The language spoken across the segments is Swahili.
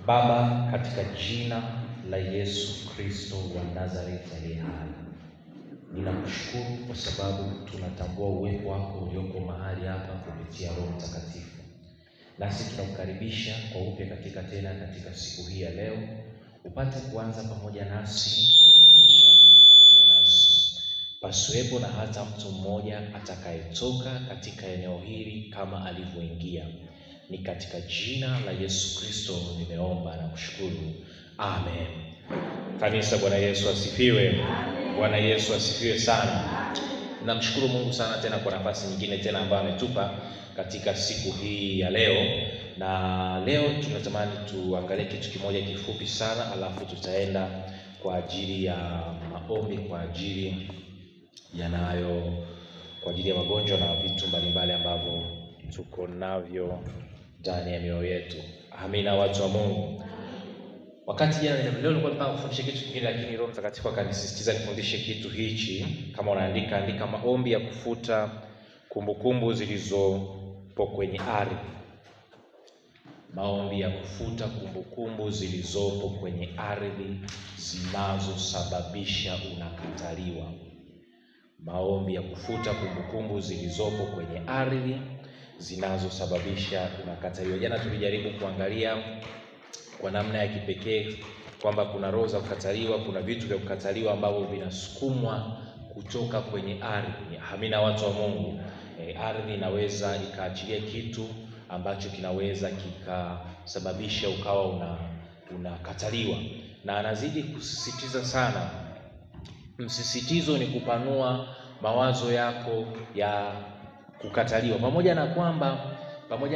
Baba, katika jina la Yesu Kristo wa Nazareti aliye hai, ninakushukuru kwa sababu tunatambua uwepo wako ulioko mahali hapa kupitia Roho Mtakatifu. Nasi tunakukaribisha kwa upya katika siku hii ya leo, upate kuanza pamoja nasi. Pasiwepo na hata mtu mmoja atakayetoka katika eneo hili kama alivyoingia. Ni katika jina la Yesu Kristo nimeomba na kushukuru. Amen. Kanisa, Bwana Yesu asifiwe. Bwana Yesu asifiwe sana. Namshukuru Mungu sana tena kwa nafasi nyingine tena ambayo ametupa katika siku hii ya leo. Na leo tunatamani tuangalie kitu kimoja kifupi sana, alafu tutaenda kwa ajili ya maombi, kwa ajili ya magonjwa na vitu mbalimbali ambavyo tuko navyo ndani ya mioyo yetu. Amina, watu wa Mungu. Wakati jana leo nilikuwa nataka kufundisha kitu kingine, lakini Roho Mtakatifu akanisisitiza nifundishe kitu hichi. Kama unaandika, andika maombi ya kufuta kumbukumbu zilizopo kwenye ardhi. Maombi ya kufuta kumbukumbu zilizopo kwenye ardhi zinazosababisha unakataliwa. Maombi ya kufuta kumbukumbu zilizopo kwenye ardhi zinazosababisha unakataliwa. Jana tulijaribu kuangalia kwa namna ya kipekee kwamba kuna roho za kukataliwa, kuna vitu vya kukataliwa ambavyo vinasukumwa kutoka kwenye ardhi. Amina, watu wa Mungu. Ardhi inaweza ikaachilia kitu ambacho kinaweza kikasababisha ukawa unakataliwa. Na anazidi kusisitiza sana. Msisitizo ni kupanua mawazo yako ya kukataliwa. Pamoja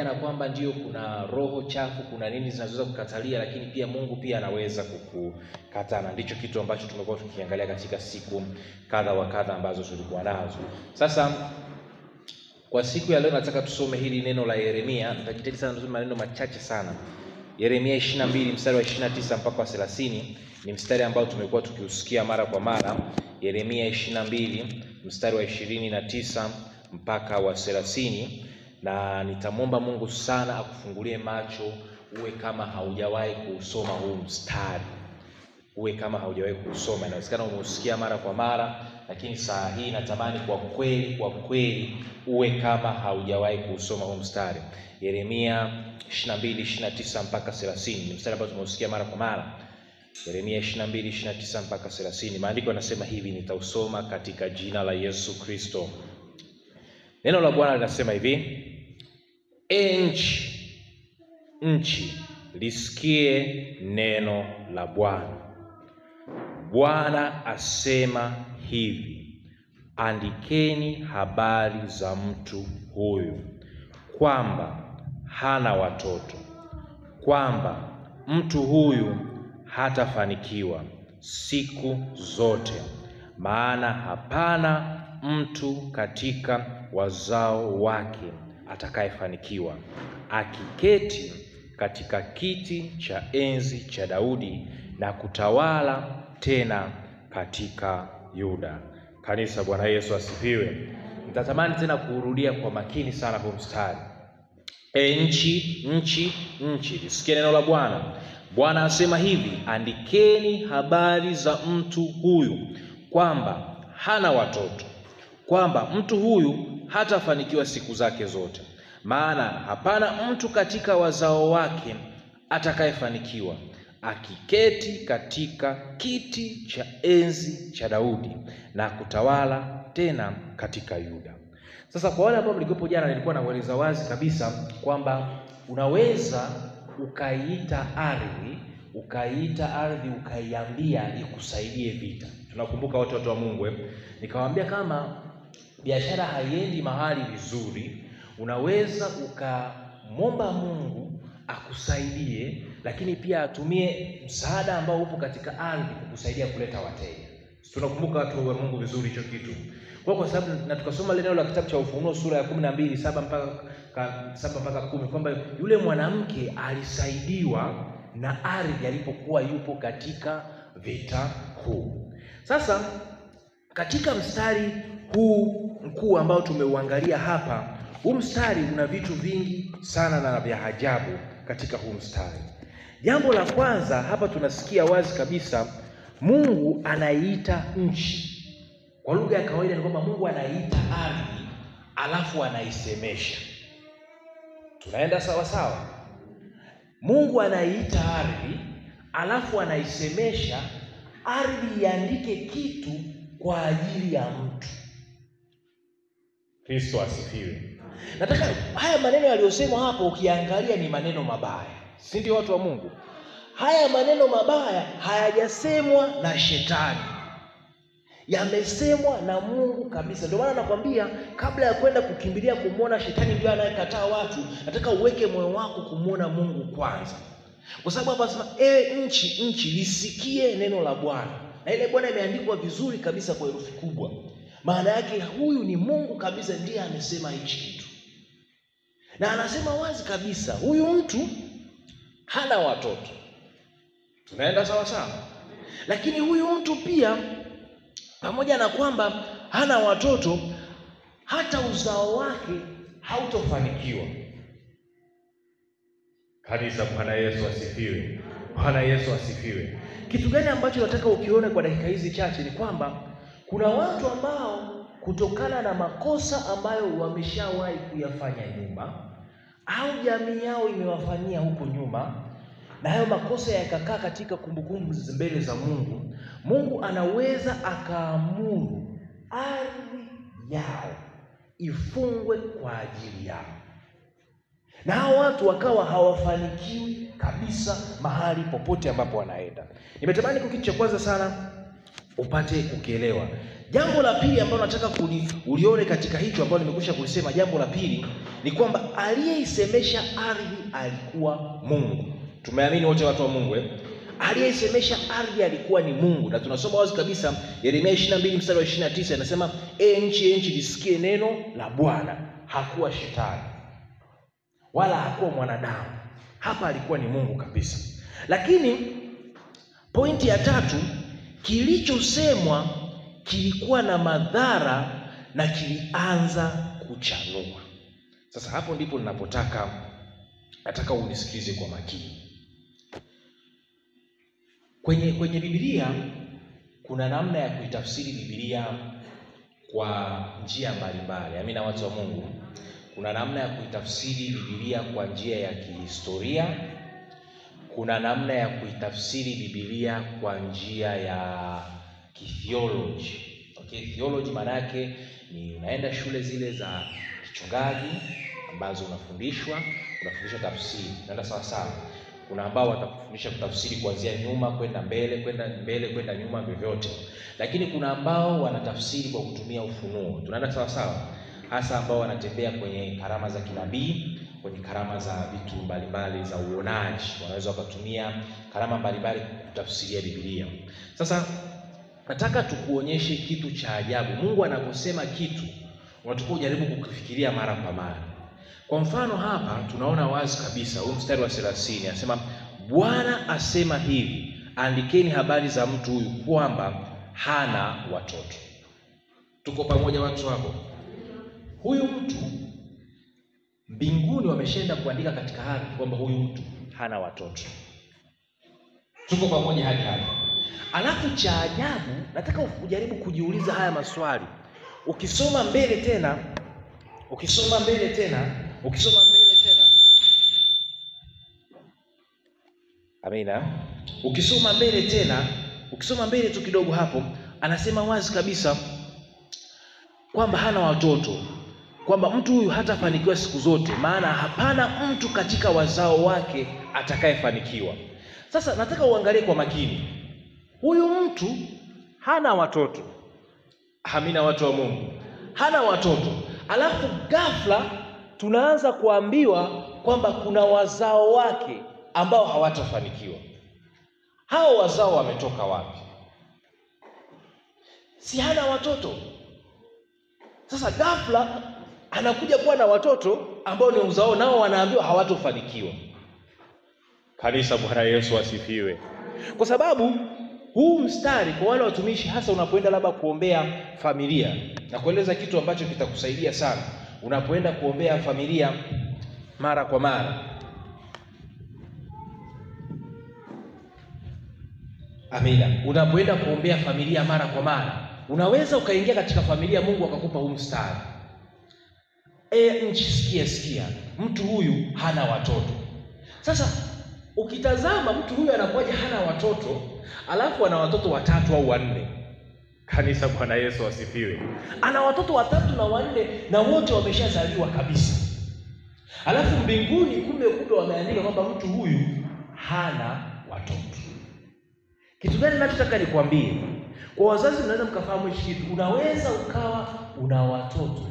na kwamba ndio kuna roho chafu, kuna nini zinazoweza kukatalia, lakini pia Mungu pia anaweza kukukataa. Na ndicho kitu ambacho tumekuwa tukiangalia katika siku kadha wa kadha ambazo tulikuwa nazo. Sasa kwa siku ya leo nataka tusome hili neno la Yeremia. Nitajitahidi sana kusoma maneno machache sana. Yeremia 22 mstari wa 29 mpaka wa 30 ni mstari ambao tumekuwa tukiusikia mara kwa mara. Yeremia 22 mstari wa 29 mpaka wa 30, na nitamwomba Mungu sana akufungulie macho, uwe kama haujawahi kusoma huu mstari. Uwe kama haujawahi kusoma. Inawezekana umeusikia mara kwa mara, lakini saa hii natamani kwa kweli uwe kama haujawahi kusoma huu mstari. Yeremia 22:29 mpaka 30 ni mstari ambao tumeusikia mara kwa mara. Yeremia 22:29 mpaka 30. Maandiko yanasema hivi, nitausoma katika jina la Yesu Kristo. Neno la Bwana linasema hivi: nchi lisikie neno la Bwana. Bwana asema hivi, andikeni habari za mtu huyu, kwamba hana watoto, kwamba mtu huyu hatafanikiwa siku zote, maana hapana mtu katika wazao wake atakayefanikiwa, akiketi katika kiti cha enzi cha Daudi na kutawala tena katika Yuda. Kanisa, Bwana Yesu asifiwe. Nitatamani tena kurudia kwa makini sana kwa mstari. Nchi lisikie neno la Bwana. Bwana asema hivi, andikeni habari za mtu huyu, kwamba hana watoto, kwamba mtu huyu hatafanikiwa siku zake zote, maana hapana mtu katika wazao wake atakayefanikiwa, akiketi katika kiti cha enzi cha Daudi na kutawala tena katika Yuda. Sasa kwa wale ambao mlikuwepo jana, nilikuwa nawaeleza wazi kabisa kwamba unaweza ukaiita ardhi ukaiambia ikusaidie vita. Tunakumbuka watu wa Mungu, nikawaambia kama biashara haiendi mahali vizuri, unaweza ukamwomba Mungu akusaidie, lakini pia atumie msaada ambao upo katika ardhi kukusaidia kuleta wateja. Tunakumbuka watu wa Mungu vizuri hicho kitu. Kwa sababu na tukasoma neno la kitabu cha Ufunuo sura ya 12 7 mpaka 10 kwamba yule mwanamke alisaidiwa na ardhi alipokuwa yupo katika vita huu. Sasa katika mstari huu mkuu ambao tumeuangalia hapa, huu mstari una vitu vingi sana na vya ajabu katika huu mstari. Jambo la kwanza hapa tunasikia wazi kabisa Mungu anaiita nchi. Kwa lugha ya kawaida ni kwamba Mungu anaiita ardhi alafu anaisemesha. Tunaenda sawa sawa? Mungu anaiita ardhi alafu anaisemesha ardhi iandike kitu kwa ajili ya mtu. Kristo asifiwe. Nataka haya maneno yaliyosemwa hapo ukiangalia ni maneno mabaya. Si ndio watu wa Mungu? Haya maneno mabaya hayajasemwa na shetani. Yamesemwa na Mungu kabisa. Ndio maana nakwambia kabla ya kwenda kukimbilia kumuona shetani ndio anayekataa watu, nataka uweke moyo wako kumuona Mungu kwanza. Kwa sababu hapa anasema nchi lisikie neno la Bwana. Na ile Bwana imeandikwa vizuri kabisa kwa herufi kubwa. Maana yake huyu ni Mungu kabisa ndiye amesema hichi kitu. Na anasema wazi kabisa huyu mtu hana watoto. Tunaenda sawa sawa? Lakini huyu mtu pia pamoja na kwamba hana watoto, hata uzao wake hautofanikiwa. Kanisa, Bwana Yesu asifiwe. Bwana Yesu asifiwe. Kitu gani ambacho nataka ukione kwa dakika hizi chache ni kwamba kuna watu ambao kutokana na makosa ambayo wameshawahi kuyafanya nyuma au jamii yao imewafanyia huko nyuma, na hayo makosa yakakaa katika kumbukumbu mbele za Mungu, Mungu anaweza akaamuru ardhi yao ifungwe kwa ajili yao. Na hao watu wakawa hawafanikiwi kabisa mahali popote ambapo wanaenda. Nimetamani kwa kitu cha kwanza sana upate kukielewa. Jambo la pili ambalo nataka ulione katika hicho ambalo nimekwisha kulisema, jambo la pili ni kwamba aliyeisemesha ardhi alikuwa Mungu. Tumeamini wote watu wa Mungu Aliyeisemesha ardhi alikuwa ni Mungu. Na tunasoma wazi kabisa Yeremia 22 mstari wa 29 inasema nchi lisikie neno la Bwana. Hakuwa shetani wala hakuwa mwanadamu. Hapa alikuwa ni Mungu kabisa. Lakini pointi ya tatu, kilichosemwa kilikuwa na madhara na kilianza kuchanua. Sasa hapo ndipo nataka unisikilize kwa makini. Kwenye Biblia kuna namna ya kuitafsiri Biblia kwa njia mbalimbali. Amina watu wa Mungu. Kuna namna ya kuitafsiri Biblia kwa njia ya kihistoria. Kuna namna ya kuitafsiri Biblia kwa njia ya kitheology. Okay, theology maana yake ni unaenda shule zile za kichungaji ambazo unafundishwa tafsiri. Unaenda sawa sawa. Kuna ambao watakufundisha kutafsiri kuanzia nyuma kwenda mbele kwenda nyuma vyovyote. Lakini kuna ambao wanatafsiri kwa kutumia ufunuo. Tunaenda sawa sawa. Hasa ambao wanatembea kwenye karama za kinabii, kwenye karama za vitu mbalimbali za uonaji. Wanaweza wakatumia karama mbalimbali kutafsiria Biblia. Sasa nataka tukuonyeshe kitu cha ajabu. Mungu anaposema kitu, unatakiwa ujaribu kukifikiria mara kwa mara. Kwa mfano hapa tunaona wazi kabisa huu mstari wa 30 anasema Bwana asema hivi, andikeni habari za mtu huyu kwamba hana watoto. Tuko pamoja watu wako? Huyu mtu mbinguni wameshaenda kuandika katika ardhi kwamba huyu mtu hana watoto. Tuko pamoja hadi hapa. Alafu cha ajabu, nataka ujaribu kujiuliza haya maswali. Ukisoma mbele tena. Amina. Ukisoma mbele tu kidogo hapo, anasema wazi kabisa kwamba hana watoto, kwamba mtu huyu hatafanikiwa siku zote, maana hapana mtu katika wazao wake atakayefanikiwa. Sasa nataka uangalie kwa makini. Huyu mtu hana watoto. Amina watu wa Mungu. Hana watoto. Alafu ghafla tunaanza kuambiwa kwamba kuna wazao wake ambao hawatafanikiwa. Hao wazao wametoka wapi? Si hana watoto. Sasa ghafla anakuja kuwa na watoto ambao ni uzao, nao wanaambiwa hawatofanikiwa. Kanisa, Bwana Yesu asifiwe. Kwa sababu huu mstari kwa wale watumishi, hasa unapoenda labda kuombea familia, na kueleza kitu ambacho kitakusaidia sana unapoenda kuombea familia mara kwa mara. Amina. Unapoenda kuombea familia mara kwa mara, unaweza ukaingia katika familia Mungu akakupa huu mstari. Sikia, mtu huyu hana watoto. Sasa ukitazama mtu huyu anakuwaje hana watoto, alafu ana watoto 3 au 4. Kanisa, Bwana Yesu asifiwe. Ana watoto 3 na 4 na wote wameshazaliwa kabisa. Alafu mbinguni kumbe wameandika kwamba mtu huyu hana watoto. Kitu gani ninachotaka nikwambie? Kwa wazazi mnaweza mkafahamu hiki kitu. Unaweza ukawa una watoto,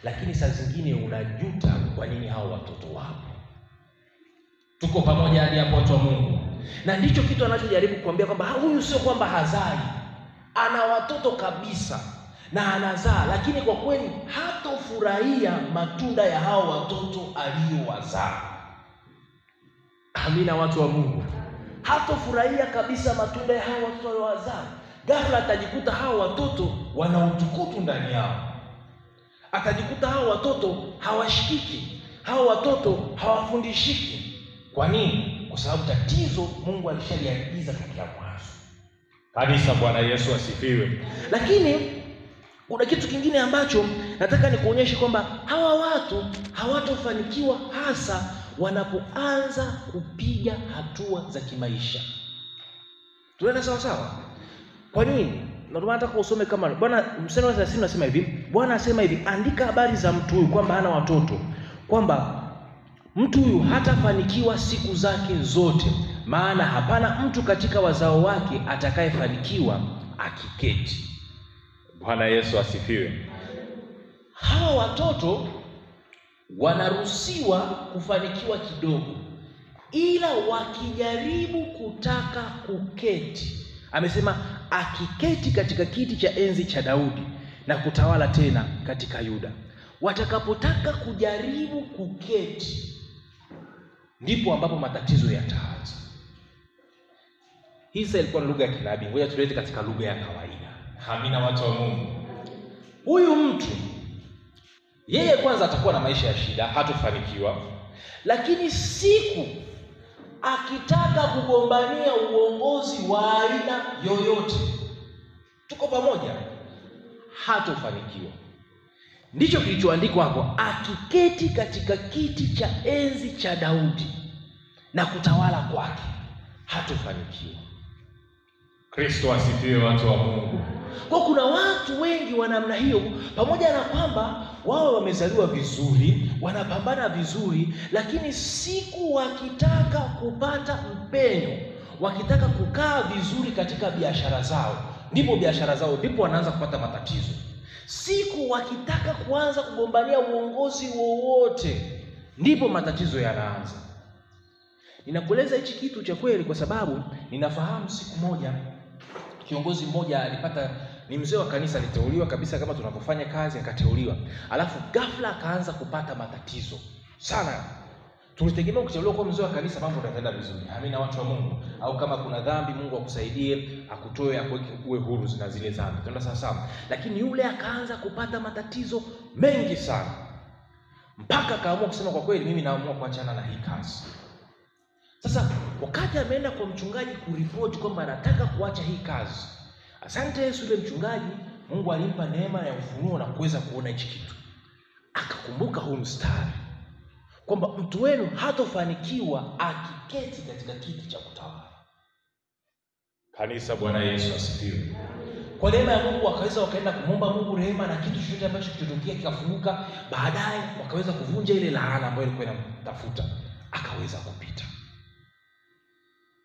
lakini saa zingine unajuta kwa nini hao watoto wapo. Tuko pamoja hadi hapo, watu wa Mungu? Na ndicho kitu anachojaribu kukuambia kwamba huyu sio kwamba hazai, ana watoto kabisa na anazaa, lakini kwa kweli hatofurahia matunda ya hao watoto aliyowazaa. Amina, watu wa Mungu. Hatofurahia kabisa matunda ya hao watoto aliyowazaa. Ghafla atajikuta hao watoto wana utukutu ndani yao. Atajikuta hao watoto hawashikiki, hao watoto hawafundishiki. Kwa nini? Kwa sababu tatizo Mungu alishaliagiza katika mwanzo. Kanisa, Bwana Yesu asifiwe. Lakini kuna kitu kingine ambacho nataka nikuonyeshe kwamba hawa watu hawatofanikiwa hasa wanapoanza kupiga hatua za kimaisha. Tunaenda sawa sawa? Kwa nini? Ndio nataka usome kama Bwana mstari wa 30 unasema hivi. Bwana asema hivi, andika habari za mtu huyu kwamba hana watoto, kwamba mtu huyu hatafanikiwa siku zake zote, maana hapana mtu katika wazao wake atakayefanikiwa akiketi. Bwana Yesu asifiwe. Hawa watoto wanaruhusiwa kufanikiwa kidogo, ila wakijaribu kutaka kuketi, amesema akiketi katika kiti cha enzi cha Daudi na kutawala tena katika Yuda. Watakapotaka kujaribu kuketi, ndipo ambapo matatizo yataanza. Hii ilikuwa lugha ya kinabii. Ngoja tulete katika lugha ya kawaida. Amina, watu wa Mungu. Huyu mtu yeye kwanza atakuwa na maisha ya shida, hatofanikiwa. Lakini siku akitaka kugombania uongozi wa aina yoyote, tuko pamoja, hatofanikiwa. Ndicho kilichoandikwa hapo, akiketi katika kiti cha enzi cha Daudi na kutawala kwake, hatofanikiwa. Kristo asifiwe, watu wa Mungu. Kwa kuna watu wengi wa namna hiyo, pamoja na kwamba wao wamezaliwa vizuri, wanapambana vizuri, lakini siku wakitaka kupata mpenyo, wakitaka kukaa vizuri katika biashara zao, ndipo wanaanza kupata matatizo. Siku wakitaka kuanza kugombania uongozi wowote, ndipo matatizo yanaanza. Ninakueleza hichi kitu cha kweli kwa sababu ninafahamu siku moja kiongozi mmoja alipata, ni mzee wa kanisa, aliteuliwa kabisa kama tunapofanya kazi, akateuliwa. Alafu ghafla akaanza kupata matatizo sana. Tulitegemea ukiteuliwa kwa mzee wa kanisa mambo yataenda vizuri. Amina, watu wa Mungu. Au kama kuna dhambi Mungu akusaidie, akutoe, akuweke uwe huru na zile dhambi. Tunaenda sawa sawa. Lakini yule akaanza kupata matatizo mengi sana. Mpaka akaamua kusema kwa kweli mimi naamua kuachana na hii kazi. Sasa wakati ameenda kwa mchungaji kuripoti kwamba anataka kuacha hii kazi, asante Yesu, yule mchungaji Mungu alimpa neema ya ufunuo na kuweza kuona hichi kitu. Akakumbuka huu mstari kwamba mtu wenu hatofanikiwa akiketi katika kiti cha kutawala. Kanisa, Bwana Yesu asifiwe. Kwa neema ya Mungu wakaenda kumomba Mungu rehema, na kitu chochote ambacho kitotokea kikafunguka, baadaye wakaweza kuvunja ile laana ambayo ilikuwa inamtafuta, akaweza kupita.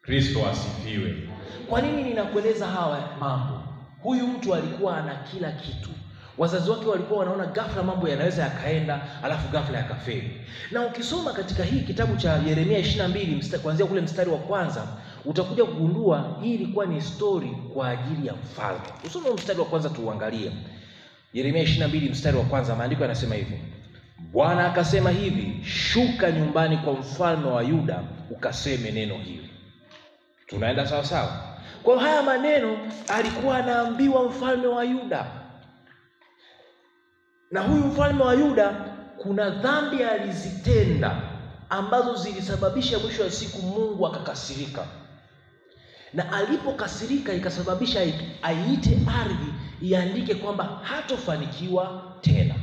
Kristo asifiwe. Kwa nini ninakueleza hawa mambo? Huyu mtu alikuwa ana kila kitu. Wazazi wake walikuwa wanaona ghafla mambo yanaweza yakaenda, alafu ghafla yakafeli. Na ukisoma katika hii kitabu cha Yeremia 22 kuanzia kule mstari wa 1, utakuja kugundua hii ilikuwa ni story kwa ajili ya mfalme. Usome mstari wa 1 tuangalie. Yeremia 22 mstari wa 1, maandiko yanasema hivi. Bwana akasema hivi, shuka nyumbani kwa mfalme wa Yuda ukaseme neno hili. Tunaenda sawa sawa? Kwa haya maneno alikuwa anaambiwa mfalme wa Yuda. Na huyu mfalme wa Yuda kuna dhambi alizitenda ambazo zilisababisha mwisho wa siku Mungu akakasirika. na alipokasirika ikasababisha aiite ardhi iandike kwamba hatofanikiwa tena.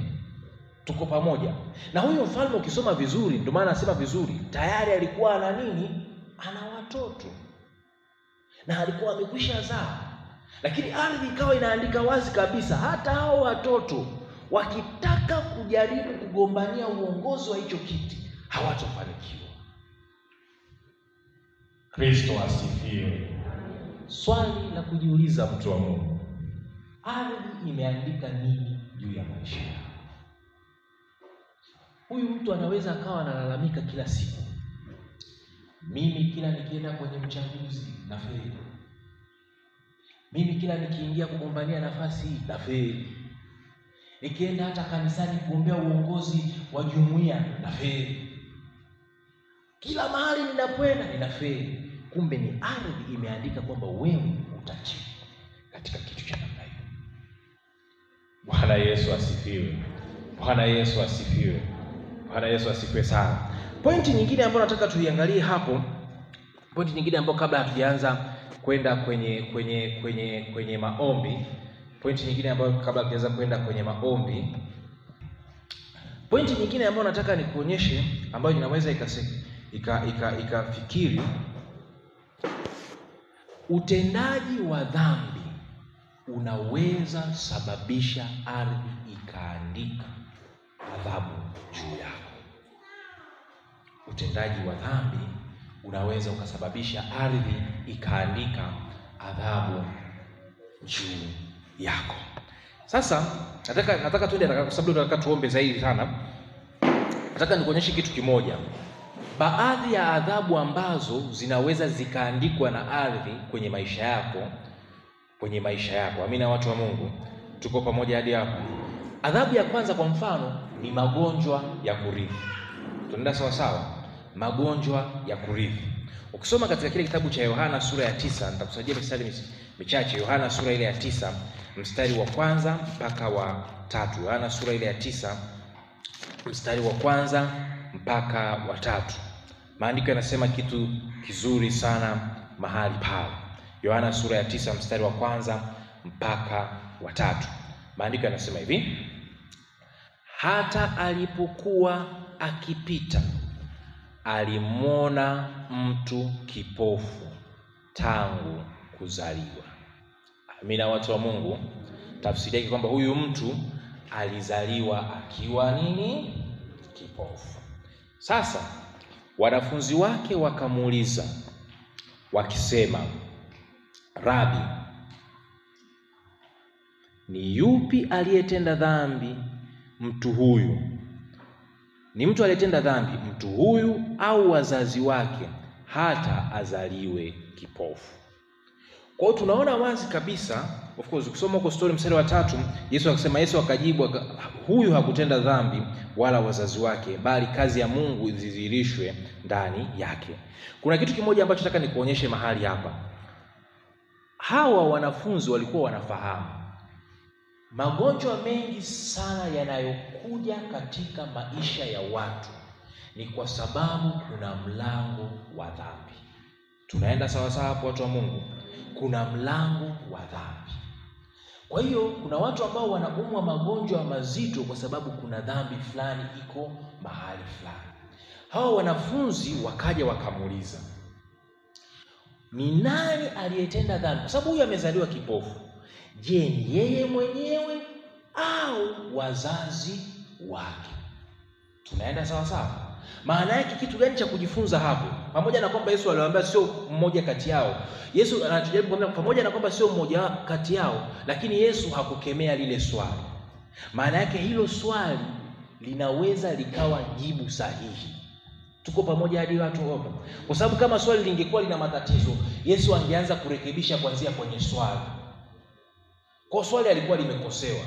Tuko pamoja? Na huyo mfalme ukisoma vizuri, ndio maana nasema vizuri, tayari alikuwa ana nini? Ana watoto. Na alikuwa amekwisha zaa. Lakini ardhi ikawa inaandika wazi kabisa, hata hao watoto wakitaka kujaribu kugombania uongozi wa hicho kiti hawatofanikiwa. Kristo asifiwe. Swali la kujiuliza, mtu wa Mungu, ardhi imeandika nini juu ya maisha yako? Huyu mtu anaweza akawa analalamika kila siku, mimi kila nikienda kwenye uchaguzi nafeli, mimi kila nikiingia kugombania nafasi hii nafeli, nikienda hata kanisani kuombea uongozi wa jumuiya nafeli, kila mahali ninapoenda ninafeli. Kumbe ni ardhi imeandika kwamba wewe utachifu katika kitu cha namna hiyo. Bwana Yesu asifiwe. Bwana Yesu asifiwe. Bwana Yesu asifiwe sana. Pointi nyingine ambayo nataka tuiangalie hapo, pointi nyingine ambayo kabla hatujaanza kwenda kwenye maombi, pointi nyingine ambayo kabla hatujaanza kwenda kwenye maombi, pointi nyingine ambayo nataka nikuonyeshe ambayo inaweza ikafikiri utendaji wa dhambi unaweza sababisha ardhi ikaandika adhabu juu yako. Utendaji wa dhambi unaweza ukasababisha ardhi ikaandika adhabu juu yako. Sasa nataka tuende kwa sababu nataka tuombe zaidi sana. Nataka nikuonyeshe kitu kimoja. Baadhi ya adhabu ambazo zinaweza zikaandikwa na ardhi kwenye maisha yako. Amina, watu wa Mungu, tuko pamoja hadi hapa? Adhabu ya kwanza kwa mfano ni magonjwa ya kurithi. Tunaenda sawa sawa? Magonjwa ya kurithi. Ukisoma katika kile kitabu cha Yohana sura ya 9, nitakusaidia mistari michache. Yohana sura ile ya 9 mstari wa kwanza mpaka wa 3. Yohana sura ile ya 9 mstari wa kwanza mpaka wa 3. Maandiko yanasema kitu kizuri sana mahali pale. Yohana sura ya 9 mstari wa kwanza mpaka wa 3. Maandiko yanasema hivi: hata alipokuwa akipita alimwona mtu kipofu tangu kuzaliwa. Amina, watu wa Mungu. Tafsiri yake kwamba huyu mtu alizaliwa akiwa nini? Kipofu. Sasa wanafunzi wake wakamuuliza wakisema, Rabi, ni yupi aliyetenda dhambi mtu huyu? Ni mtu aliyetenda dhambi mtu huyu au wazazi wake hata azaliwe kipofu? Kwa hiyo tunaona wazi kabisa, of course ukisoma huko story mstari wa 3, Yesu akajibu, huyu hakutenda dhambi wala wazazi wake, bali kazi ya Mungu idhihirishwe ndani yake. Kuna kitu kimoja ambacho nataka nikuonyeshe mahali hapa. Hawa wanafunzi walikuwa wanafahamu magonjwa mengi sana yanayokuja katika maisha ya watu ni kwa sababu kuna mlango wa dhambi. Tunaenda sawa sawa hapo, watu wa Mungu? Kuna mlango wa dhambi. Kwa hiyo kuna watu ambao wanaumwa magonjwa mazito kwa sababu kuna dhambi fulani iko mahali fulani. Hawa wanafunzi wakaja wakamuuliza, ni nani aliyetenda dhambi? Kwa sababu huyu amezaliwa kipofu. Je, ni yeye mwenyewe au wazazi wake? Tunaenda sawa sawa? Maana yake kitu gani cha kujifunza hapo? Pamoja na kwamba Yesu aliwaambia sio mmoja kati yao. Yesu anatujaribu kwamba pamoja na kwamba sio mmoja kati yao, lakini Yesu hakukemea lile swali. Maana yake hilo swali linaweza likawa jibu sahihi. Tuko pamoja hadi watu wote? Kwa sababu kama swali lingekuwa lina matatizo, Yesu angeanza kurekebisha kuanzia kwenye swali. Kwa swali alikuwa limekosewa,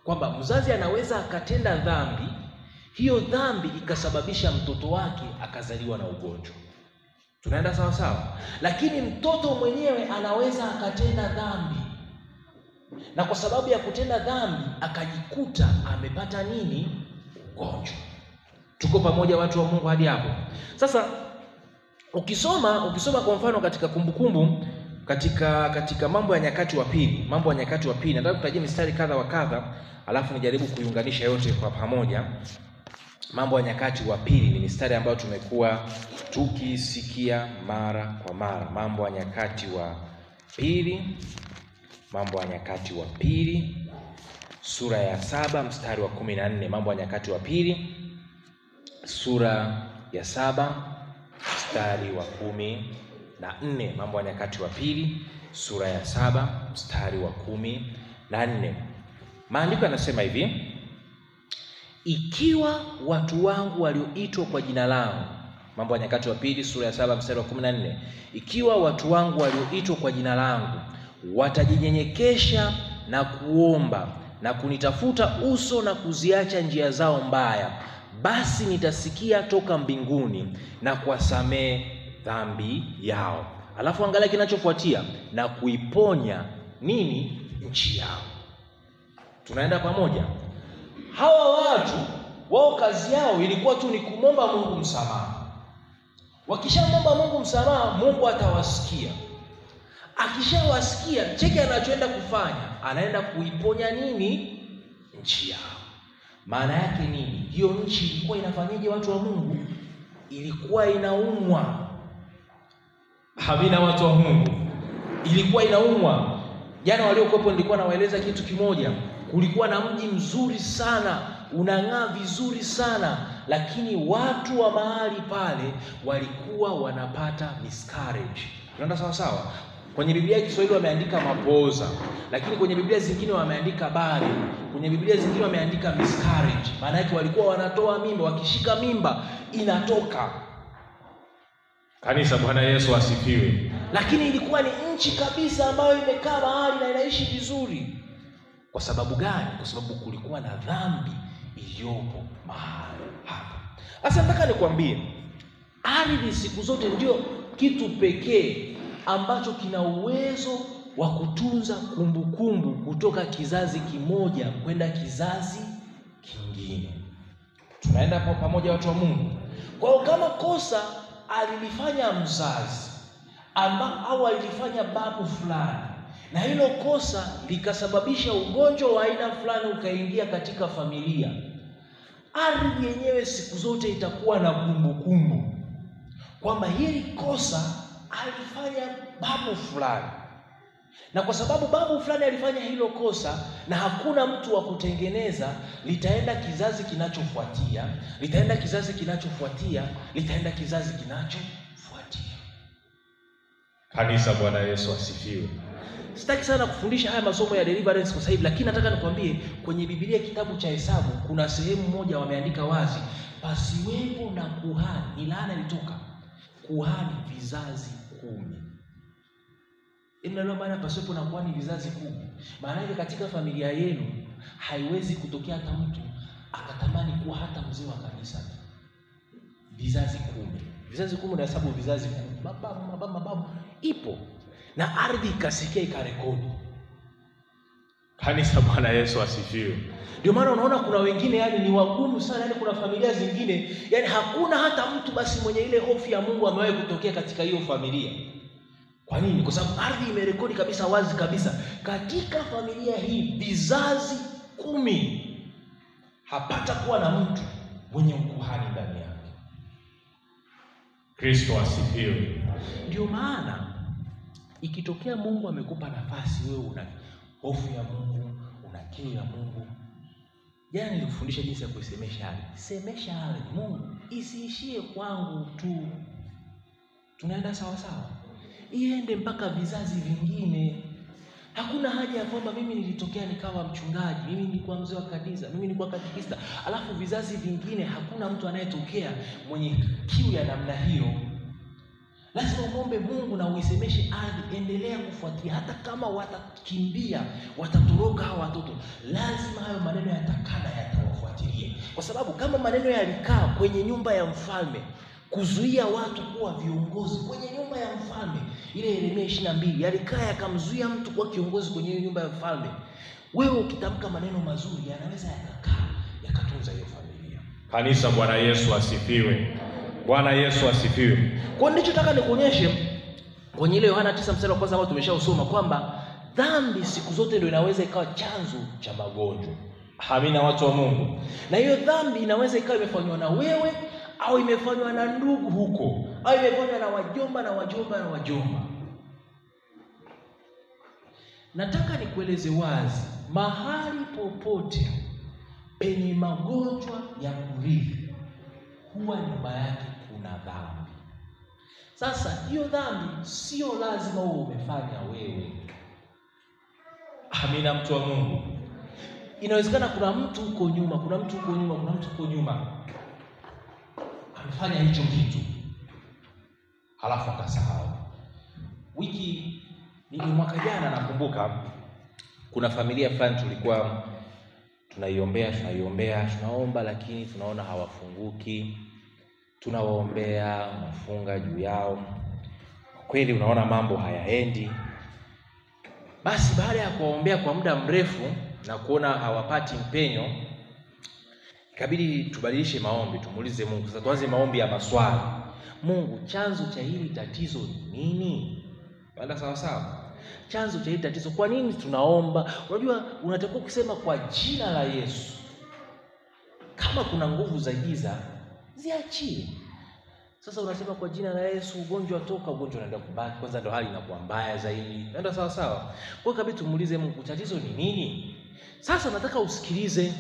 kwamba mzazi anaweza akatenda dhambi, hiyo dhambi ikasababisha mtoto wake akazaliwa na ugonjwa. Tunaenda sawa sawa? Lakini mtoto mwenyewe anaweza akatenda dhambi, na kwa sababu ya kutenda dhambi akajikuta amepata nini? Ugonjwa. Tuko pamoja watu wa Mungu hadi hapo? Sasa ukisoma kwa mfano katika Kumbukumbu katika Mambo ya Nyakati wa Pili, Mambo ya Nyakati wa Pili, nataka kutajia mistari kadha wa kadha, alafu nijaribu kuiunganisha yote kwa pamoja. Mambo ya Nyakati wa Pili ni mistari ambayo tumekuwa tukisikia mara kwa mara. Mambo ya Nyakati wa Pili, Mambo ya Nyakati wa Pili sura ya 7 mstari wa 14. Mambo ya Nyakati wa Pili sura ya 7 mstari wa 14. Mambo ya Nyakati wa Pili sura ya 7 mstari wa 14. Maandiko yanasema hivi: ikiwa watu wangu walioitwa kwa jina langu. Mambo ya Nyakati wa Pili sura ya 7 mstari wa 14. Ikiwa watu wangu walioitwa kwa jina langu watajinyenyekesha na kuomba na kunitafuta uso na kuziacha njia zao mbaya, basi nitasikia toka mbinguni na kuwasamehe dhambi yao. Alafu angalia kinachofuatia, na kuiponya nini? Nchi yao. Tunaenda pamoja. Hawa watu wao kazi yao ilikuwa tu ni kumomba Mungu msamaha. Wakishamomba Mungu msamaha, Mungu atawasikia. Akishawasikia, cheki anachoenda kufanya, anaenda kuiponya nini? Nchi yao. Maana yake nini? Hiyo nchi ilikuwa inafanyaje watu wa Mungu? Ilikuwa inaumwa. Hamina watu wa Mungu. Ilikuwa inaumwa. Jana waliokuwepo nilikuwa nawaeleza kitu kimoja. Kulikuwa na mji mzuri sana, unang'aa vizuri sana, lakini watu wa mahali pale walikuwa wanapata miscarriage. Unaenda sawa sawa? Kwenye Biblia ya Kiswahili wameandika mapooza, lakini kwenye Biblia zingine wameandika bari. Kwenye Biblia zingine wameandika miscarriage. Maana yake walikuwa wanatoa mimba, wakishika mimba inatoka. Kanisa, Bwana Yesu asifiwe. Lakini ilikuwa ni nchi kabisa ambayo imekaa mahali na inaishi vizuri. Kwa sababu gani? Kwa sababu kulikuwa na dhambi iliyopo mahali hapa. Sasa nataka nikwambie, ardhi siku zote ndio kitu pekee ambacho kina uwezo wa kutunza kumbukumbu kutoka kizazi kimoja kwenda kizazi kingine. Tunaenda pamoja watu wa Mungu. Kwa hiyo kama kosa alilifanya mzazi au alilifanya babu fulani, na hilo kosa likasababisha ugonjwa wa aina fulani ukaingia katika familia, ardhi yenyewe siku zote itakuwa na kumbukumbu kwamba hili kosa alifanya babu fulani. Na kwa sababu babu fulani alifanya hilo kosa na hakuna mtu wa kutengeneza, litaenda kizazi kinachofuatia, litaenda kizazi kinachofuatia, litaenda kizazi kinachofuatia. Kanisa, Bwana Yesu asifiwe. Sitaki sana kufundisha haya masomo ya deliverance kwa sahibi, lakini nataka nikwambie kwenye Biblia kitabu cha Hesabu kuna sehemu moja wameandika wazi, pasiwepo na kuhani. Ni laana ilitoka kuhani vizazi 10. Ndio maana pasiwepo na kuhani vizazi 10. Maana yake katika familia yenu haiwezi kutokea hata mtu akatamani kuwa hata mzee wa kanisa. Vizazi 10. Vizazi 10 na hesabu vizazi 10. Mababu ipo. Na ardhi ikasikia ikarekodi. Kanisa, Bwana Yesu asifiwe. Ndio maana unaona kuna wengine yani ni wagumu sana, yani kuna familia zingine yani hakuna hata mtu basi mwenye ile hofu ya Mungu amewahi kutokea katika hiyo familia. Kwa nini? Kwa sababu ardhi imerekodi kabisa wazi kabisa, katika familia hii vizazi 10 hapata kuwa na mtu mwenye ukuhani ndani yake. Kristo asifiwe. Ndio maana ikitokea Mungu amekupa nafasi, wewe una hofu ya Mungu, una kiu ya Mungu. Jana nilikufundisha jinsi ya kuisemesha hali. Semesha hali Mungu isiishie kwangu tu. Tunaenda sawa sawa, iende mpaka vizazi vingine. Hakuna haja ya kwamba mimi nilitokea nikawa mchungaji, mimi nilikuwa mzee wa kanisa, mimi nilikuwa katekista, alafu vizazi vingine hakuna mtu anayetokea mwenye kiu ya namna hiyo. Lazima uombe Mungu na uisemeshe ardhi, endelea kufuatia. Hata kama watakimbia, watatoroka hao watoto, lazima hayo maneno yatakana yatawafuatilia. Kwa sababu kama maneno yalikaa kwenye nyumba ya mfalme kuzuia watu kuwa viongozi kwenye nyumba ya mfalme, ile Yeremia 22 yalikaa yakamzuia mtu kuwa kiongozi kwenye nyumba ya mfalme, wewe ukitamka maneno mazuri yanaweza yakakaa yakatunza hiyo familia. Kanisa, Bwana Yesu asifiwe. Bwana Yesu asifiwe. Kwa nini nataka nikuonyeshe kwenye ile Yohana 9 mstari wa kwanza ambao tumeshausoma kwamba dhambi siku zote ndio inaweza ikawa chanzo cha magonjwa. Amina watu wa Mungu. Na hiyo dhambi inaweza ikawa imefanywa na wewe au imefanywa na ndugu huko, au imefanywa na wajomba na wajomba na wajomba. Nataka nikueleze wazi, mahali popote penye magonjwa ya kurithi huwa nyuma yake kuna dhambi. Sasa hiyo dhambi sio lazima uwe umefanya wewe. Amina mtu wa Mungu. Inawezekana kuna mtu huko nyuma amefanya hicho kitu halafu akasahau. Ni mwaka jana nakumbuka kuna familia fulani tulikuwa tunaomba lakini tunaona hawafunguki. Tunawaombea, unafunga juu yao. Kweli unaona mambo hayaendi. Basi baada ya kuwaombea kwa muda mrefu na kuona hawapati mpenyo, ikabidi tubadilishe maombi, tumuulize Mungu. Sasa tuanze maombi ya maswali. Mungu, chanzo cha hili tatizo ni nini? Baada sawa. Chanzo cha hili tatizo, kwa nini tunaomba? Unajua unatakiwa kusema kwa jina la Yesu. Kama kuna nguvu za giza, ziachie. Sasa unasema kwa jina la Yesu, ugonjwa toka, ugonjwa unaenda kubaki. Kwanza ndio hali inakuwa mbaya zaidi. Nenda sawa. Kwa hiyo kabisa tumuulize Mungu, tatizo ni nini? Sasa nataka usikilize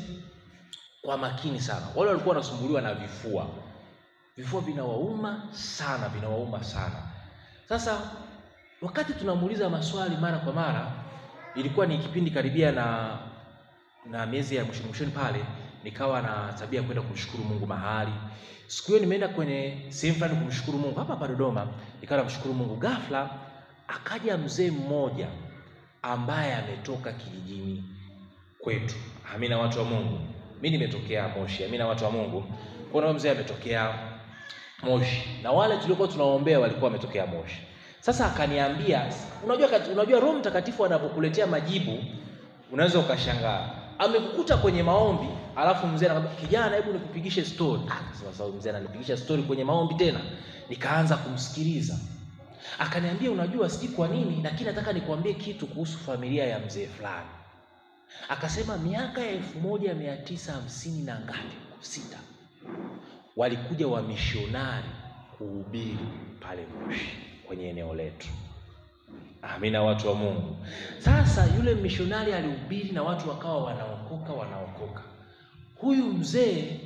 kwa makini sana. Wale walikuwa wanasumbuliwa na vifua. Vifua vinawauma sana. Sasa wakati tunamuuliza maswali mara kwa mara, ilikuwa ni kipindi karibia na miezi ya mwishoni pale, nikawa na tabia kwenda kumshukuru Mungu mahali. Siku hiyo nimeenda kwenye sehemu fulani kumshukuru Mungu hapa Dodoma, nikawa namshukuru Mungu. Ghafla akaja mzee mmoja ambaye ametoka kijijini kwetu. Amina watu wa Mungu. Mimi nimetokea Moshi. Amina watu wa Mungu. Kuna mzee ametokea Moshi na wale tuliokuwa tunaombea walikuwa wametokea Moshi. Sasa akaniambia, unajua Roho Mtakatifu anapokuletea majibu unaweza ukashangaa. Amekukuta kwenye maombi, alafu mzee anamwambia, kijana hebu nikupigishe story. Sasa mzee ananipigisha story kwenye maombi tena. Nikaanza kumsikiliza. Akaniambia, unajua siji kwa nini, lakini nataka nikuambie kitu kuhusu familia ya mzee fulani. Akasema miaka ya 1950 na ngapi, 6, walikuja wamishonari kuhubiri pale Moshi kwenye eneo letu. Amina watu wa Mungu. Sasa yule mishonari alihubiri na watu wakawa wanaokoka. Huyu mzee,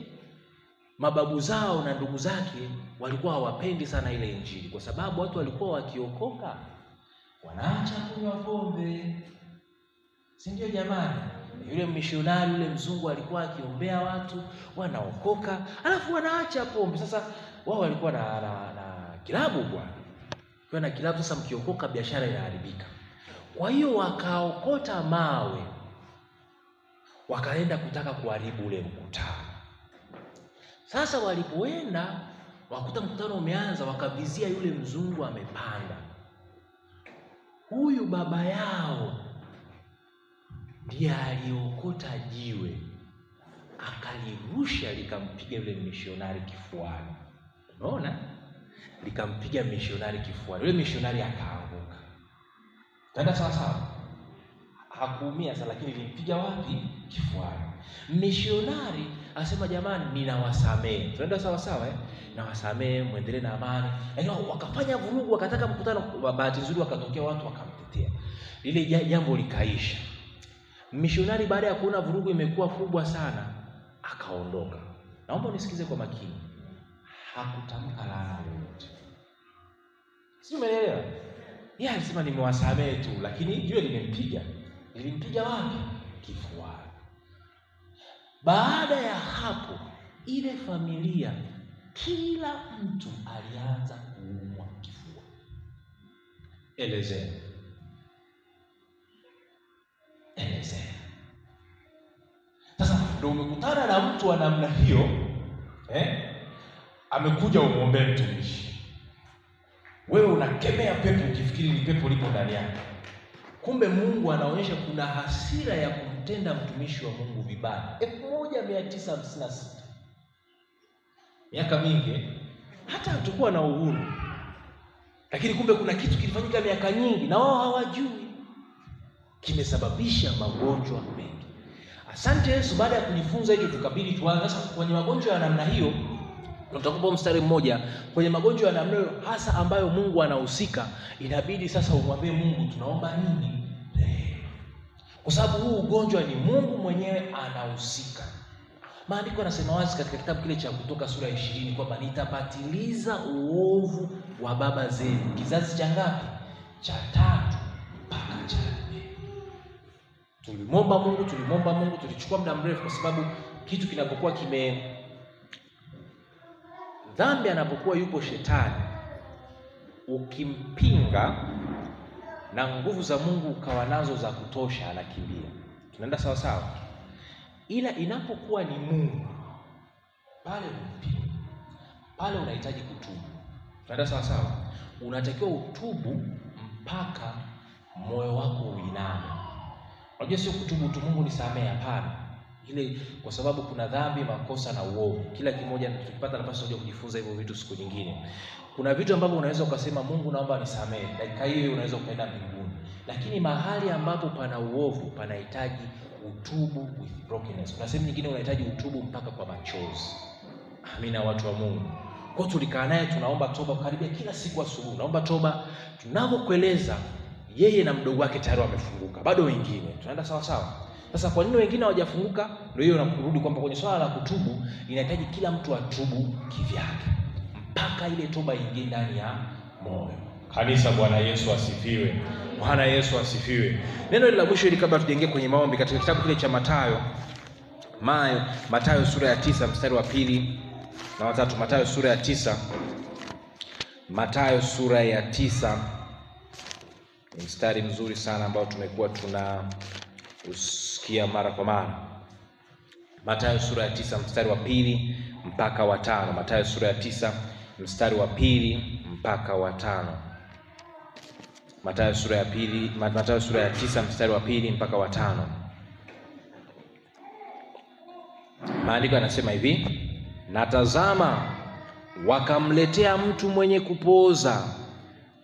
mababu zao na ndugu zake walikuwa hawapendi sana ile injili, kwa sababu watu walikuwa wakiokoka wanaacha kunywa pombe. Si ndio jamani? Yule mishonari, yule mzungu alikuwa akiombea watu wanaokoka, alafu wanaacha pombe. Sasa wao walikuwa na kilabu bwana. Kwa na kilabu, sasa mkiokoka biashara inaharibika. Kwa hiyo wakaokota mawe, wakaenda kutaka kuharibu ule mkutano. Sasa walipoenda wakuta mkutano umeanza, wakavizia yule mzungu amepanda. Huyu baba yao ndiye aliokota jiwe, akalirusha likampiga yule mishonari kifuani. Unaona? Likampiga mishonari kifuani. Yule mishonari akaanguka. Tanda sawa. Hakuumia sana, lakini lilimpiga wapi? Kifuani. Mishonari asema, jamani ninawasamehe. Tanda sawa nawasamehe, muendelee na amani. Yaani wakafanya vurugu, wakataka mkutano, bahati nzuri wakatokea watu wakamtetea. Lile jambo likaisha. Mishonari baada ya kuona vurugu imekuwa kubwa sana, akaondoka. Naomba unisikize kwa makini. Hakutamka laana yoyote. Si umeelewa? Yeye alisema nimewasamehe tu, lakini jiwe limempiga. Lilimpiga wapi? Kifuani. Baada ya hapo, ile familia kila mtu alianza kuumwa kifua. Elezea. Sasa ndio umekutana na mtu wa namna hiyo, amekuja umuombe mtumishi. Wewe unakemea pepo ukifikiri ni pepo liko ndani yake. Kumbe Mungu anaonyesha kuna hasira ya kumtenda mtumishi wa Mungu vibaya. 1956. Miaka mingi hata hatakuwa na uhuru. Lakini kumbe kuna kitu kilifanyika miaka nyingi na wao hawajui, kimesababisha magonjwa mengi. Asante Yesu, baada ya kujifunza hicho tukabidi tuanze sasa kwenye magonjwa ya namna hiyo. Tutakupa mstari mmoja kwenye magonjwa ya namna hiyo hasa ambayo Mungu anahusika. Inabidi sasa umwambie Mungu tunaomba nini? Kwa sababu huu ugonjwa ni Mungu mwenyewe anahusika. Maandiko yanasema wazi katika kitabu kile cha Kutoka sura ya 20 kwamba nitapatiliza uovu wa baba zenu. Kizazi cha ngapi? Cha 3 mpaka cha 4. Tulimwomba Mungu, tulichukua muda mrefu kwa sababu kitu kinapokuwa dhambi anapokuwa yupo shetani, ukimpinga na nguvu za Mungu ukawa nazo za kutosha, anakimbia. Tunaenda sawa sawa. Ila inapokuwa ni Mungu, pale umpinga, pale unahitaji kutubu. Tunaenda sawa sawa. Unatakiwa utubu mpaka moyo wako uiname. Unajua sio kutubu tu Mungu nisamehe, hapana. Ile kwa sababu kuna dhambi, makosa na uovu. Kila kimoja tukipata nafasi ya kujifunza hivyo vitu siku nyingine. Kuna vitu ambavyo unaweza ukasema Mungu naomba nisamehe. Dakika hiyo unaweza ukaenda mbinguni. Lakini mahali ambapo pana uovu panahitaji utubu with brokenness. Kuna sehemu nyingine unahitaji utubu mpaka kwa machozi. Amina watu wa Mungu. Kwa tulikaa naye tunaomba toba karibia kila siku asubuhi. Naomba toba, tunavyokueleza yeye na mdogo wake tayari wamefunguka. Bado wengine. Tunaenda sawa sawa. Sasa kwa nini wengine hawajafunguka? Ndio hiyo nakurudi kwamba kwenye swala la kutubu inahitaji kila mtu atubu kivyake mpaka ile toba ingie ndani ya moyo. Kanisa, Bwana Yesu asifiwe. Bwana Yesu asifiwe. Neno la mwisho ili kabla tujenge kwenye maombi, katika kitabu kile cha Mathayo sura ya 9 mstari wa 2 na wa 3. Mathayo sura ya 9 mstari mzuri sana ambao tumekuwa usikia mara kwa mara. Mathayo sura ya 9 mstari wa 2 mpaka wa 5. Mathayo sura ya 9 mstari wa 2 mpaka wa 5. Mathayo sura ya 9 mstari wa 2 mpaka wa 5. Maandiko yanasema hivi: na tazama, wakamletea mtu mwenye kupooza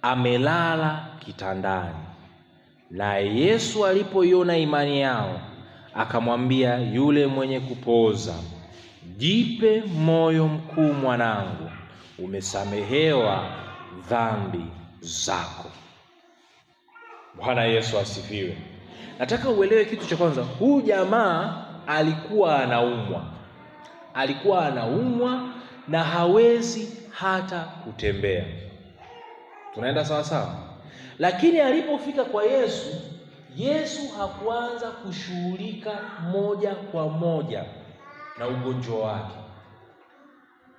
amelala kitandani. Na Yesu alipoiona imani yao, akamwambia yule mwenye kupooza, jipe moyo mkuu mwanangu, umesamehewa dhambi zako. Bwana Yesu asifiwe. Nataka uelewe kitu cha kwanza. Huyu jamaa alikuwa anaumwa na hawezi hata kutembea. Tunaenda sawa sawa. Lakini alipofika kwa Yesu hakuanza kushughulika moja kwa moja na ugonjwa wake.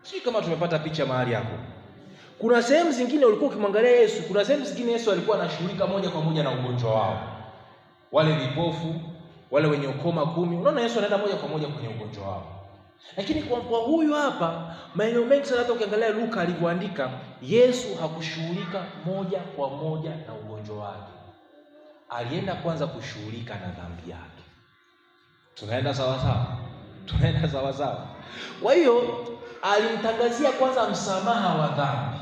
Sio kama tumepata picha mahali hapo. Kuna sehemu zingine ulikuwa ukimwangalia Yesu, kuna sehemu zingine Yesu alikuwa anashughulika moja kwa moja na ugonjwa wao. Wale vipofu, wale wenye ukoma 10, unaona Yesu anaenda moja kwa moja kwenye ugonjwa wao. Lakini kwa huyu hapa, maeneo mengi sana hata ukiangalia Luka alivyoandika, Yesu hakushughulika moja kwa moja na ugonjwa wake. Alienda kwanza kushughulika na dhambi yake. Tunaenda sawa sawa. Kwa hiyo alimtangazia kwanza msamaha wa dhambi.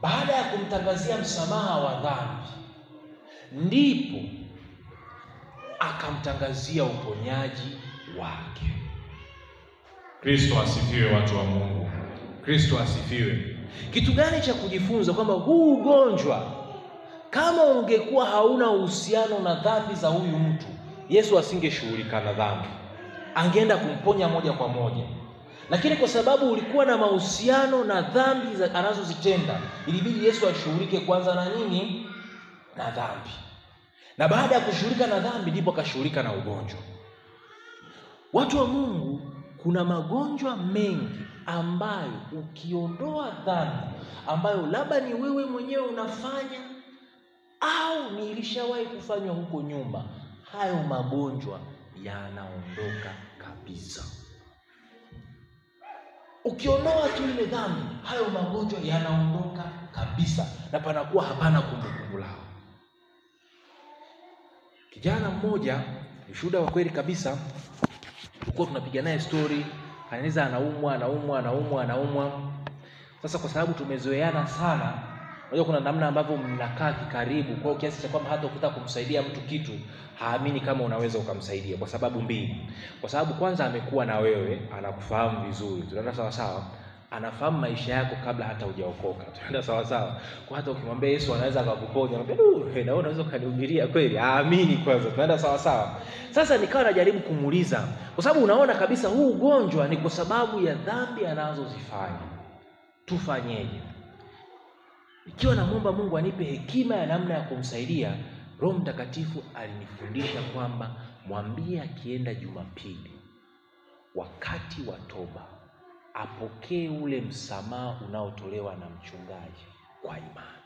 Baada ya kumtangazia msamaha wa dhambi, ndipo akamtangazia uponyaji wake. Kristo asifiwe watu wa Mungu. Kristo asifiwe. Kitu gani cha kujifunza? Kwamba huu ugonjwa kama ungekuwa hauna uhusiano na dhambi za huyu mtu, Yesu asingeshughulika na dhambi. Angeenda kumponya moja kwa moja. Lakini kwa sababu ulikuwa na mahusiano na dhambi anazozitenda, ilibidi Yesu ashughulike kwanza na nini? Na dhambi. Na baada ya kushughulika na dhambi ndipo akashughulika na ugonjwa. Watu wa Mungu, kuna magonjwa mengi ambayo ukiondoa dhambi ambayo labda ni wewe mwenyewe unafanya au ni ilishawahi kufanywa huko nyuma, hayo magonjwa yanaondoka kabisa. Ukiondoa tu ile dhambi, hayo magonjwa yanaondoka kabisa na panakuwa hapana kumbukumbu lao. Kijana mmoja, ushuhuda wa kweli kabisa, tulikuwa tunapiga naye story, anaweza anaumwa. Sasa kwa sababu tumezoeana sana, unajua kuna namna ambavyo mnakaa kikaribu, kwa kiasi cha kwamba hata ukitaka kumsaidia mtu kitu haamini kama unaweza ukamsaidia, kwa sababu mbili. Kwa sababu kwanza amekuwa na wewe, anakufahamu vizuri. Tunaenda sawa sawa. Anafahamu maisha yako kabla hata hujaokoka. Tunaenda sawa sawa. Kwa hata ukimwambia Yesu anaweza akakuponya, anambia na wewe unaweza kanihubiria kweli? Haamini kwanza. Tunaenda sawa sawa. Sasa nikawa najaribu kumuuliza, kwa sababu unaona kabisa huu ugonjwa ni kwa sababu ya dhambi anazozifanya. Tufanyeje? Ikiwa namuomba Mungu anipe hekima ya namna ya kumsaidia, Roho Mtakatifu alinifundisha kwamba mwambie akienda Jumapili wakati wa toba apokee ule msamaha unaotolewa na mchungaji kwa imani.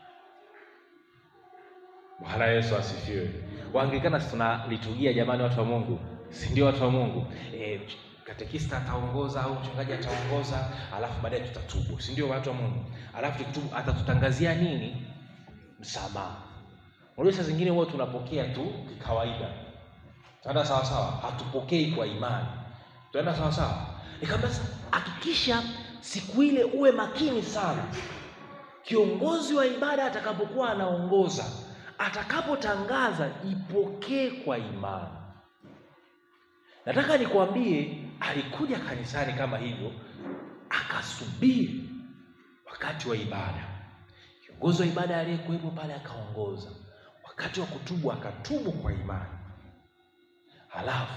Bwana Yesu asifiwe. Waanglikana tuna liturujia jamani, watu wa Mungu, si ndio watu wa Mungu? Katekista ataongoza au mchungaji ataongoza, alafu baadaye tutatubu, si ndio watu wa Mungu? Alafu tukitubu atatutangazia nini? Msamaha. Unajua saa zingine huwa tunapokea tu kikawaida. Tunaenda sawa sawa, hatupokei kwa imani. Tunaenda sawa sawa. Nikamwambia hakikisha siku ile uwe makini sana. Kiongozi wa ibada atakapokuwa anaongoza, atakapotangaza, ipokee kwa imani. Nataka nikwambie, alikuja kanisani kama hivyo, akasubiri wakati wa ibada. Kiongozi wa ibada aliyekuwepo pale akaongoza. Wakati wa kutubu akatubu kwa imani. Halafu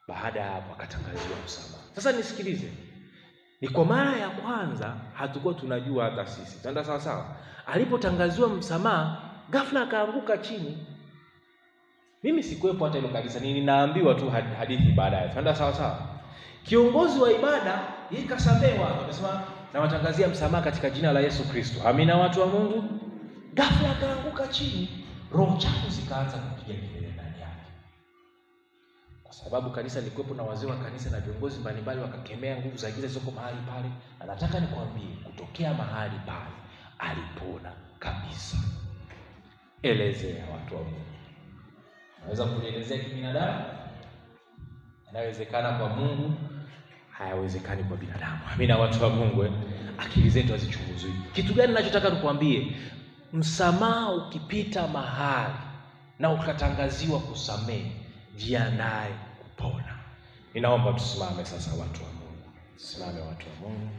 baada ya hapo akatangaziwa msamaha. Sasa nisikilize. Ni kwa mara ya kwanza hatukuwa tunajua hata sisi. Tunaenda sawa sawa. Alipotangaziwa msamaha, ghafla akaanguka chini. Mimi sikuwepo hata ile kanisa, ninaambiwa tu hadithi baadaye. Tunaenda sawa sawa. Kiongozi wa ibada yeye kasamehewa, akasema nawatangazia msamaha katika jina la Yesu Kristo. Amina watu wa Mungu. Ghafla akaanguka chini. Roho chafu zikaanza kupiga kelele ndani yake. Kwa sababu kanisa lilikuwepo na wazee wa kanisa na viongozi mbalimbali wakakemea nguvu za giza zilizoko mahali pale. Na nataka nikwambie, kutokea mahali pale alipona kabisa. Elezea watu wa Mungu. Naweza kuelezea kibinadamu? Inawezekana kwa Mungu, hayawezekani kwa binadamu. Amina watu wa Mungu. Akili zetu hazichunguzwi. Kitu gani ninachotaka nikwambie? Msamaha ukipita mahali na ukatangaziwa kusamehe, jiandae kupona. Ninaomba tusimame sasa watu wa Mungu. Simame watu wa Mungu.